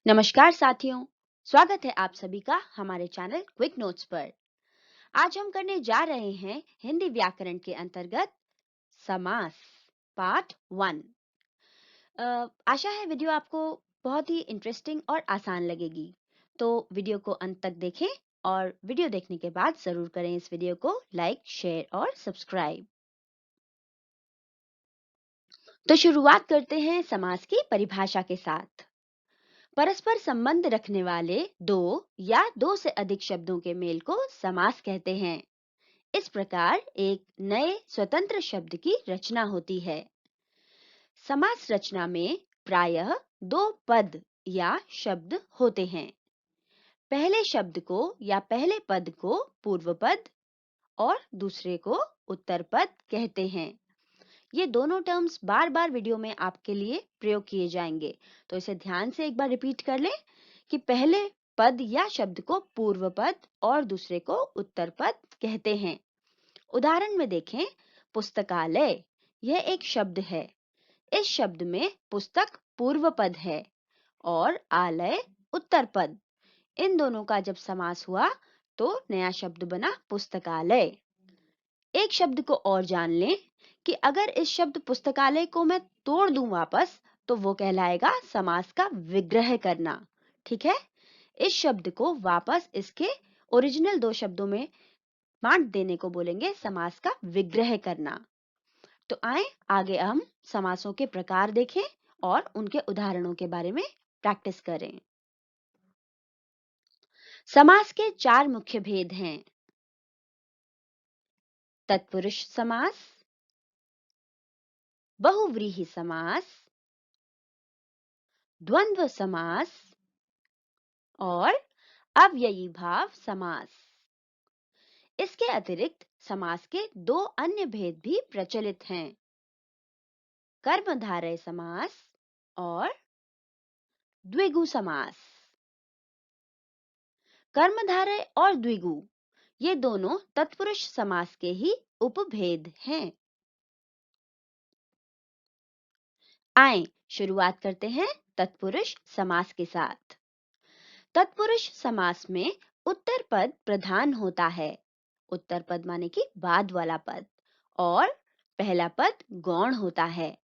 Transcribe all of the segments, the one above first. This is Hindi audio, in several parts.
नमस्कार साथियों, स्वागत है आप सभी का हमारे चैनल क्विक नोट्स पर। आज हम करने जा रहे हैं हिंदी व्याकरण के अंतर्गत समास पार्ट 1। आशा है वीडियो आपको बहुत ही इंटरेस्टिंग और आसान लगेगी, तो वीडियो को अंत तक देखें और वीडियो देखने के बाद जरूर करें इस वीडियो को लाइक, शेयर और सब्सक्राइब। तो शुरुआत करते हैं समास की परिभाषा के साथ। परस्पर संबंध रखने वाले दो या दो से अधिक शब्दों के मेल को समास कहते हैं। इस प्रकार एक नए स्वतंत्र शब्द की रचना होती है। समास रचना में प्रायः दो पद या शब्द होते हैं। पहले शब्द को या पहले पद को पूर्व पद और दूसरे को उत्तर पद कहते हैं। ये दोनों टर्म्स बार बार वीडियो में आपके लिए प्रयोग किए जाएंगे, तो इसे ध्यान से एक बार रिपीट कर लें कि पहले पद या शब्द को पूर्व पद और दूसरे को उत्तर पद कहते हैं। उदाहरण में देखें, पुस्तकालय यह एक शब्द है। इस शब्द में पुस्तक पूर्व पद है और आलय उत्तर पद। इन दोनों का जब समास हुआ तो नया शब्द बना पुस्तकालय। एक शब्द को और जान लें कि अगर इस शब्द पुस्तकालय को मैं तोड़ दूं वापस, तो वो कहलाएगा समास का विग्रह करना। ठीक है, इस शब्द को वापस इसके ओरिजिनल दो शब्दों में बांट देने को बोलेंगे समास का विग्रह करना। तो आए आगे हम समासों के प्रकार देखें और उनके उदाहरणों के बारे में प्रैक्टिस करें। समास के चार मुख्य भेद हैं। तत्पुरुष समास, बहुव्रीहि समास, द्वंद्व समास और अव्ययी भाव समास। इसके अतिरिक्त समास के दो अन्य भेद भी प्रचलित हैं। कर्मधारय समास और द्विगु समास। कर्मधारय और द्विगु ये दोनों तत्पुरुष समास के ही उपभेद हैं। आए शुरुआत करते हैं तत्पुरुष समास के साथ। तत्पुरुष समास में उत्तर पद प्रधान होता है। उत्तर पद माने कि बाद वाला पद, और पहला पद गौण होता है।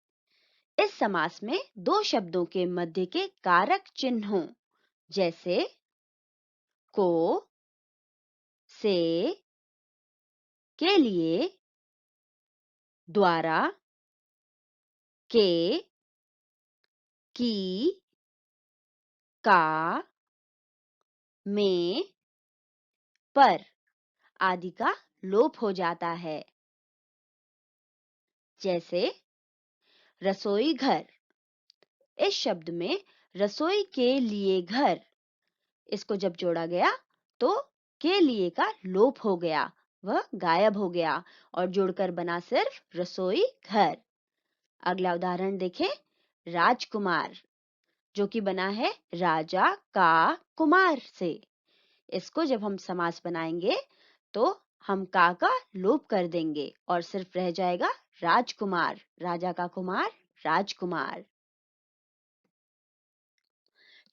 इस समास में दो शब्दों के मध्य के कारक चिन्हों जैसे को, से, के लिए, द्वारा, के, की, का, में, पर आदि का लोप हो जाता है। जैसे रसोई घर, इस शब्द में रसोई के लिए घर, इसको जब जोड़ा गया तो के लिए का लोप हो गया, वह गायब हो गया और जुड़कर बना सिर्फ रसोई घर। अगला उदाहरण देखें, राजकुमार जो कि बना है राजा का कुमार से। इसको जब हम समास बनाएंगे तो हम का लोप कर देंगे और सिर्फ रह जाएगा राजकुमार, राजा का कुमार, राजकुमार।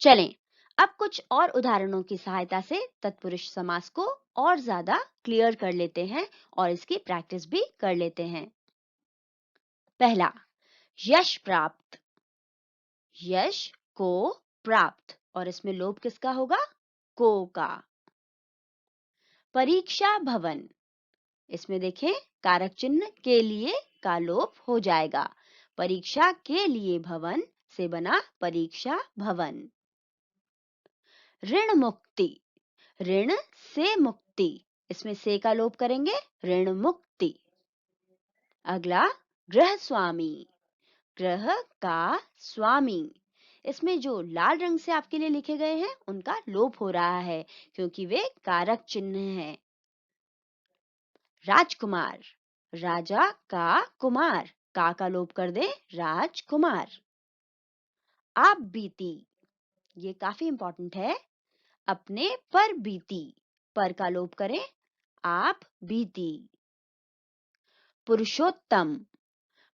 चलें अब कुछ और उदाहरणों की सहायता से तत्पुरुष समास को और ज्यादा क्लियर कर लेते हैं और इसकी प्रैक्टिस भी कर लेते हैं। पहला, यश प्राप्त। यश को प्राप्त, और इसमें लोप किसका होगा? को का। परीक्षा भवन, इसमें देखें कारक चिन्ह के लिए का लोप हो जाएगा। परीक्षा के लिए भवन से बना परीक्षा भवन। ऋण मुक्ति, ऋण से मुक्ति, इसमें से का लोप करेंगे, ऋण मुक्ति। अगला, गृह स्वामी। ग्रह का स्वामी, इसमें जो लाल रंग से आपके लिए लिखे गए हैं उनका लोप हो रहा है क्योंकि वे कारक चिन्ह हैं। राजकुमार, राजा का कुमार, का लोप कर दे, राजकुमार। आप बीती, ये काफी इंपॉर्टेंट है। अपने पर बीती, पर का लोप करें, आप बीती। पुरुषोत्तम,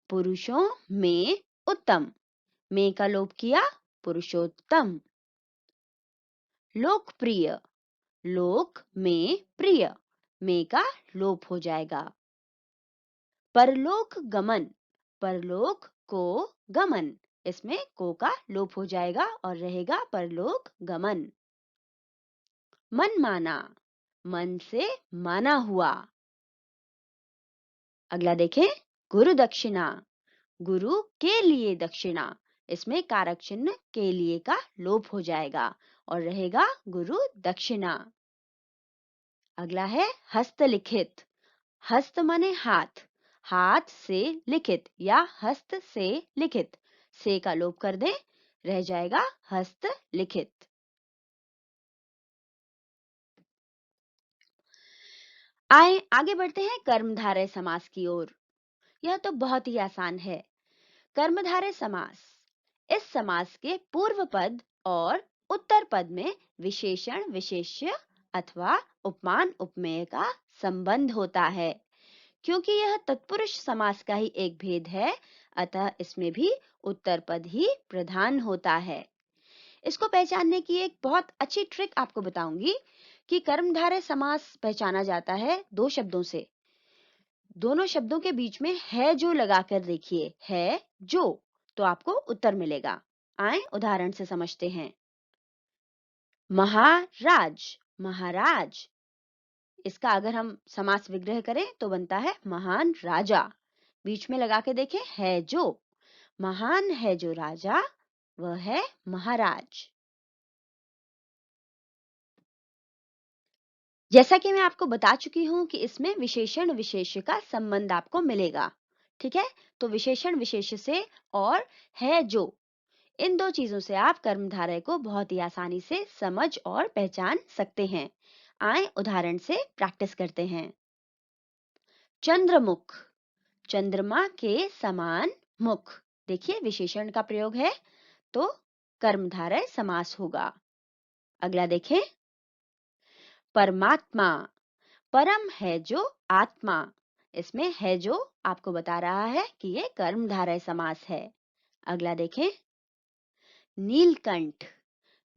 पुरुषों में उत्तम, में का लोप किया, पुरुषोत्तम। लोकप्रिय, लोक में प्रिय, में का लोप हो जाएगा। परलोक गमन, परलोक को गमन, इसमें को का लोप हो जाएगा और रहेगा परलोक गमन। मन माना, मन से माना हुआ। अगला देखें, गुरु दक्षिणा, गुरु के लिए दक्षिणा, इसमें कारक चिन्ह के लिए का लोप हो जाएगा और रहेगा गुरु दक्षिणा। अगला है हस्तलिखित, हस्त माने हाथ, हाथ से लिखित या हस्त से लिखित, से का लोप कर दें, रह जाएगा हस्तलिखित। आए आगे बढ़ते हैं कर्मधारय समास की ओर। यह तो बहुत ही आसान है। कर्मधारय समास, इस समास के पूर्व पद और उत्तर पद में विशेषण विशेष्य अथवा उपमान उपमेय का संबंध होता है। क्योंकि यह तत्पुरुष समास का ही एक भेद है, अतः इसमें भी उत्तर पद ही प्रधान होता है। इसको पहचानने की एक बहुत अच्छी ट्रिक आपको बताऊंगी कि कर्मधारय समास पहचाना जाता है दो शब्दों से। दोनों शब्दों के बीच में है जो लगाकर देखिए, है जो, तो आपको उत्तर मिलेगा। आए उदाहरण से समझते हैं। महाराज, महाराज, इसका अगर हम समास विग्रह करें तो बनता है महान राजा। बीच में लगा के देखें, है जो, महान है जो राजा, वह है महाराज। जैसा कि मैं आपको बता चुकी हूं कि इसमें विशेषण विशेष्य का संबंध आपको मिलेगा। ठीक है, तो विशेषण विशेष्य से और है जो, इन दो चीजों से आप कर्मधारय को बहुत ही आसानी से समझ और पहचान सकते हैं। आए उदाहरण से प्रैक्टिस करते हैं। चंद्रमुख, चंद्रमा के समान मुख, देखिए विशेषण का प्रयोग है तो कर्मधारय समास होगा। अगला देखें। परमात्मा, परम है जो आत्मा, इसमें है जो आपको बता रहा है कि ये कर्मधारय समास है। अगला देखें। नीलकंठ,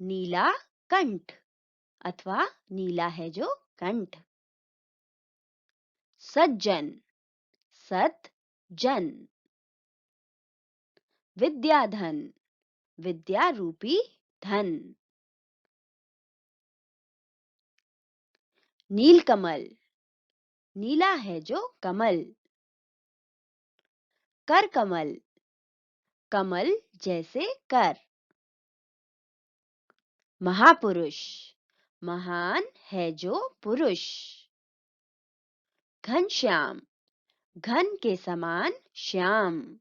नीला कंठ अथवा नीला है जो कंठ। सज्जन, सत जन। विद्याधन, विद्या रूपी धन। नीलकमल, नीला है जो कमल। कर कमल, कमल जैसे कर। महापुरुष, महान है जो पुरुष। घनश्याम, घन के समान श्याम।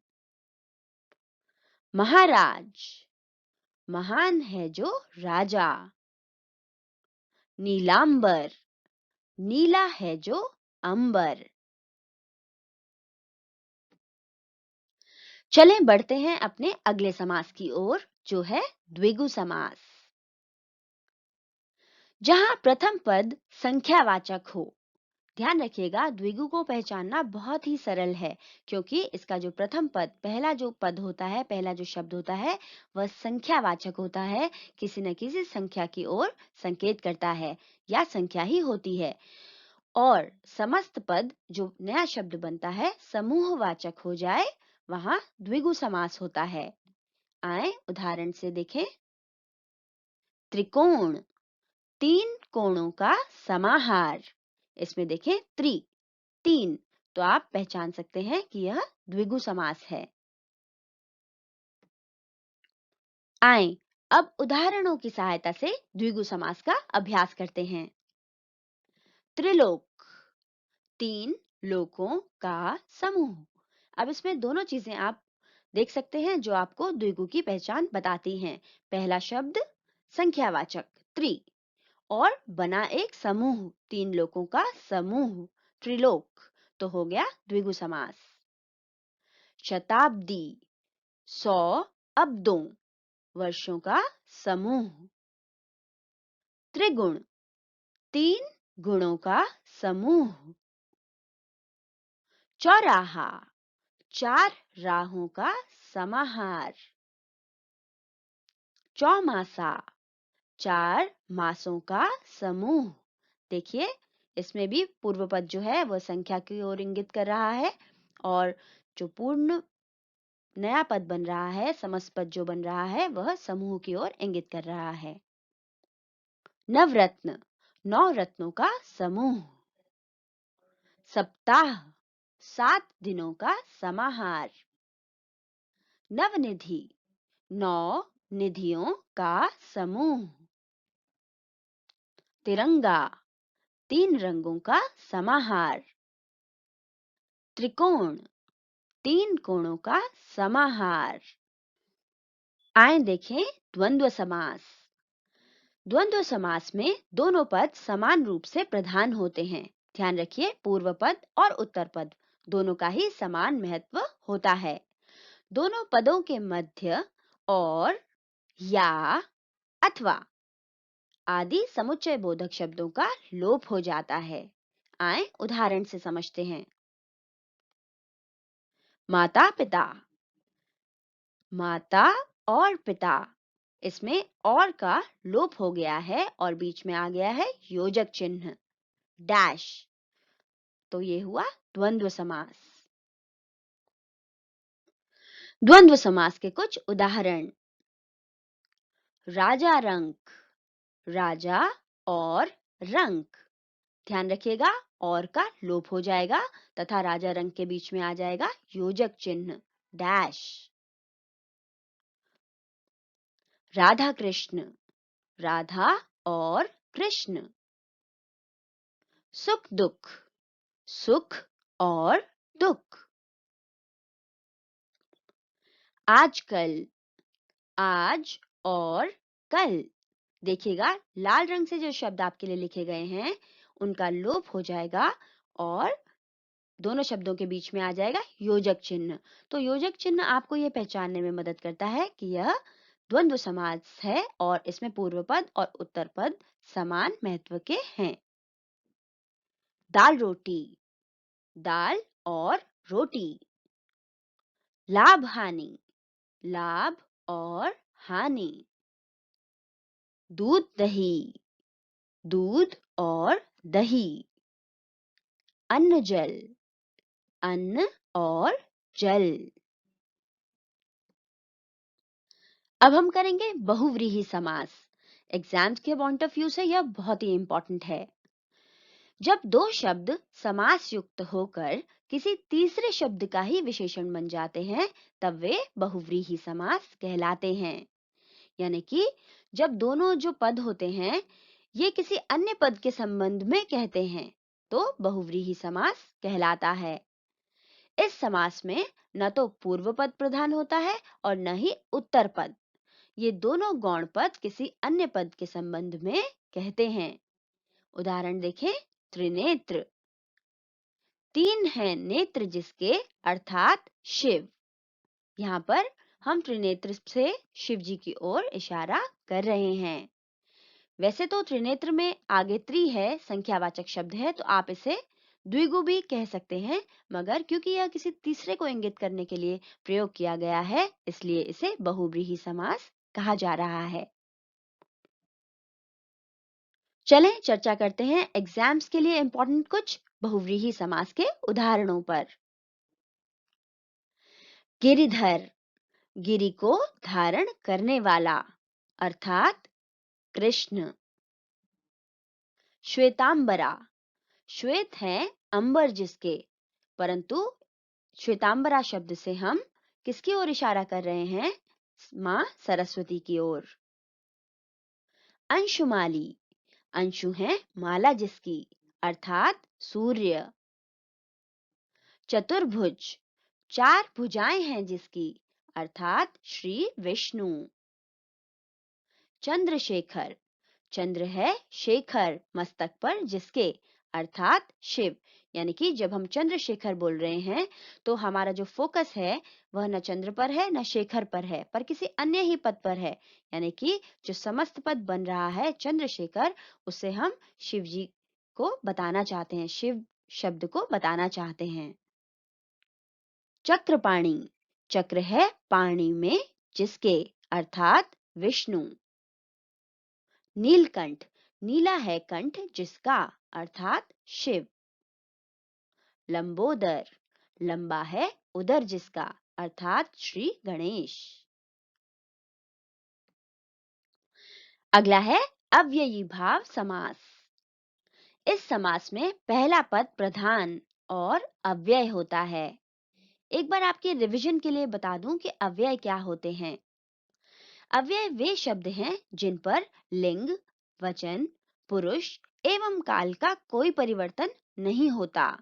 महाराज, महान है जो राजा। नीलांबर, नीला है जो अंबर। चलें बढ़ते हैं अपने अगले समास की ओर, जो है द्विगु समास। जहां प्रथम पद संख्यावाचक हो। ध्यान रखिएगा, द्विगु को पहचानना बहुत ही सरल है, क्योंकि इसका जो प्रथम पद, पहला जो पद होता है, पहला जो शब्द होता है, वह संख्यावाचक होता है, किसी न किसी संख्या की ओर संकेत करता है या संख्या ही होती है। और समस्त पद जो नया शब्द बनता है समूहवाचक हो जाए, वहां द्विगु समास होता है। आए उदाहरण से देखें। त्रिकोण, तीन कोणों का समाहार, इसमें देखें त्रि, तीन, तो आप पहचान सकते हैं कि यह द्विगु समास है। आए अब उदाहरणों की सहायता से द्विगु समास का अभ्यास करते हैं। त्रिलोक, तीन लोकों का समूह। अब इसमें दोनों चीजें आप देख सकते हैं जो आपको द्विगु की पहचान बताती हैं। पहला शब्द संख्यावाचक त्रि, और बना एक समूह, तीन लोकों का समूह, त्रिलोक, तो हो गया द्विगु समास। शताब्दी, 100 अब्दों, वर्षों का समूह। त्रिगुण, तीन गुणों का समूह। चौराहा, चार राहों का समाहार। चौमासा, 4 मासों का समूह। देखिए, इसमें भी पूर्व पद जो है वह संख्या की ओर इंगित कर रहा है और जो पूर्ण नया पद बन रहा है, समस्त पद जो बन रहा है, वह समूह की ओर इंगित कर रहा है। नवरत्न, 9 रत्नों का समूह। सप्ताह, 7 दिनों का समाहार। नवनिधि, 9 निधियों का समूह। तिरंगा, 3 रंगों का समाहार। त्रिकोण, 3 कोणों का समाहार। आए देखें द्वंद्व समास। द्वंद्व समास में दोनों पद समान रूप से प्रधान होते हैं। ध्यान रखिए, पूर्व पद और उत्तर पद दोनों का ही समान महत्व होता है। दोनों पदों के मध्य और, या, अथवा आदि समुच्चय बोधक शब्दों का लोप हो जाता है। आए उदाहरण से समझते हैं। माता पिता, माता और पिता, इसमें और का लोप हो गया है और बीच में आ गया है योजक चिन्ह डैश, तो ये हुआ द्वंद्व समास। द्वंद्व समास के कुछ उदाहरण। राजा रंक, राजा और रंक। ध्यान रखिएगा, और का लोप हो जाएगा तथा राजा रंक के बीच में आ जाएगा योजक चिन्ह डैश। राधा कृष्ण, राधा और कृष्ण। सुख दुख, सुख और दुख। आजकल, आज और कल। देखिएगा, लाल रंग से जो शब्द आपके लिए लिखे गए हैं उनका लोप हो जाएगा और दोनों शब्दों के बीच में आ जाएगा योजक चिन्ह। तो योजक चिन्ह आपको यह पहचानने में मदद करता है कि यह द्वंद्व समास है और इसमें पूर्व पद और उत्तर पद समान महत्व के हैं। दाल रोटी, दाल और रोटी। लाभ हानि, लाभ और हानि। दूध दही, दूध और दही। अन्न जल, अन्न और जल। अब हम करेंगे बहुव्रीहि समास। एग्जाम्स के पॉइंट ऑफ व्यू से यह बहुत ही इंपॉर्टेंट है। जब दो शब्द समास युक्त होकर किसी तीसरे शब्द का ही विशेषण बन जाते हैं तब वे बहुव्रीहि समास कहलाते हैं। यानी कि जब दोनों जो पद होते हैं ये किसी अन्य पद के संबंध में कहते हैं तो बहुव्रीहि समास कहलाता है। इस समास में न तो पूर्व पद प्रधान होता है और न ही उत्तर पद। ये दोनों गौण पद किसी अन्य पद के संबंध में कहते हैं। उदाहरण देखें। त्रिनेत्र, 3 हैं नेत्र जिसके, अर्थात शिव। यहाँ पर हम त्रिनेत्र से शिव जी की ओर इशारा कर रहे हैं। वैसे तो त्रिनेत्र में आगे त्रि है, संख्यावाचक शब्द है, तो आप इसे द्विगु भी कह सकते हैं, मगर क्योंकि यह किसी तीसरे को इंगित करने के लिए प्रयोग किया गया है इसलिए इसे बहुव्रीहि समास कहा जा रहा है। चलें चर्चा करते हैं एग्जाम्स के लिए इंपॉर्टेंट कुछ बहुव्रीहि समास के उदाहरणों पर। गिरिधर, गिरि को धारण करने वाला, अर्थात कृष्ण। श्वेतांबरा, श्वेत है अंबर जिसके, परंतु श्वेतांबरा शब्द से हम किसकी ओर इशारा कर रहे हैं? मां सरस्वती की ओर। अंशुमाली, अंशु है माला जिसकी, अर्थात सूर्य। चतुर्भुज, 4 भुजाएं हैं जिसकी, अर्थात श्री विष्णु। चंद्रशेखर, चंद्र है शेखर मस्तक पर जिसके, अर्थात शिव। यानी कि जब हम चंद्रशेखर बोल रहे हैं तो हमारा जो फोकस है वह न चंद्र पर है न शेखर पर है पर किसी अन्य ही पद पर है। यानी कि जो समस्त पद बन रहा है चंद्रशेखर, उसे हम शिव जी को बताना चाहते हैं, शिव शब्द को बताना चाहते हैं। चक्रपाणि, चक्र है पाणी में जिसके, अर्थात विष्णु। नीलकंठ, नीला है कंठ जिसका, अर्थात शिव। लंबोदर, लंबा है उदर जिसका, अर्थात श्री गणेश। अगला है अव्ययी भाव समास। इस समास में पहला पद प्रधान और अव्यय होता है। एक बार आपके रिवीजन के लिए बता दूं कि अव्यय क्या होते हैं। अव्यय वे शब्द हैं जिन पर लिंग, वचन, पुरुष एवं काल का कोई परिवर्तन नहीं होता।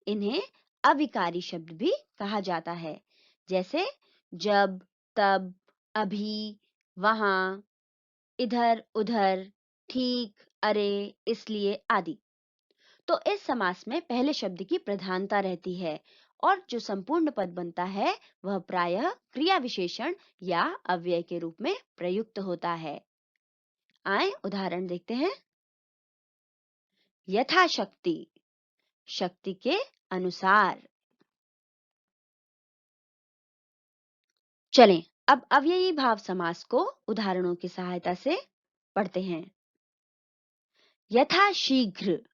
इन्हें अविकारी शब्द भी कहा जाता है, जैसे जब, तब, अभी, वहां, इधर, उधर, ठीक, अरे, इसलिए आदि। तो इस समास में पहले शब्द की प्रधानता रहती है और जो संपूर्ण पद बनता है वह प्रायः क्रिया विशेषण या अव्यय के रूप में प्रयुक्त होता है। आए उदाहरण देखते हैं। यथाशक्ति, शक्ति के अनुसार। चलें अब अव्ययी भाव समास को उदाहरणों की सहायता से पढ़ते हैं। यथाशीघ्र,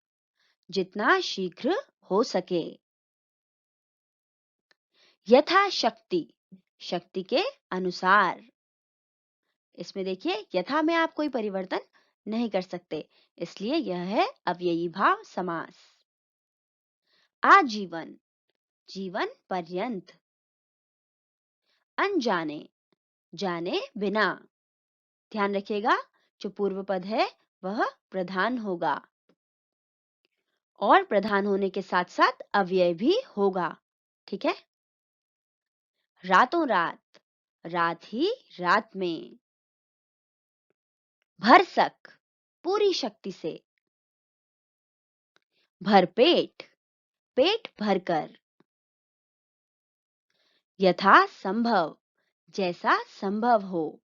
जितना शीघ्र हो सके। यथाशक्ति, शक्ति के अनुसार। इसमें देखिए यथा में आप कोई परिवर्तन नहीं कर सकते, इसलिए यह है अव्ययी भाव समास। आजीवन, जीवन पर्यंत। अनजाने, जाने बिना। ध्यान रखिएगा जो पूर्व पद है वह प्रधान होगा और प्रधान होने के साथ साथ अव्यय भी होगा। ठीक है। रातों रात, रात ही रात में। भरसक, पूरी शक्ति से। भरपेट, पेट भरकर। यथा संभव, जैसा संभव हो।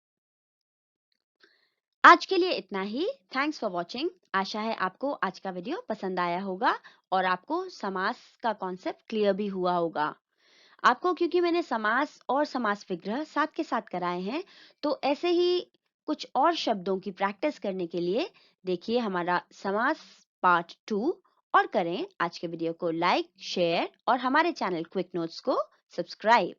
आज के लिए इतना ही। Thanks for watching. आशा है आपको आज का वीडियो पसंद आया होगा और आपको समास का कॉन्सेप्ट क्लियर भी हुआ होगा। आपको क्योंकि मैंने समास और समास विग्रह साथ के साथ कराए हैं, तो ऐसे ही कुछ और शब्दों की प्रैक्टिस करने के लिए देखिए हमारा समास पार्ट 2 और करें आज के वीडियो को लाइक, शेयर और हमारे चैनल क्विक नोट्स को सब्सक्राइब।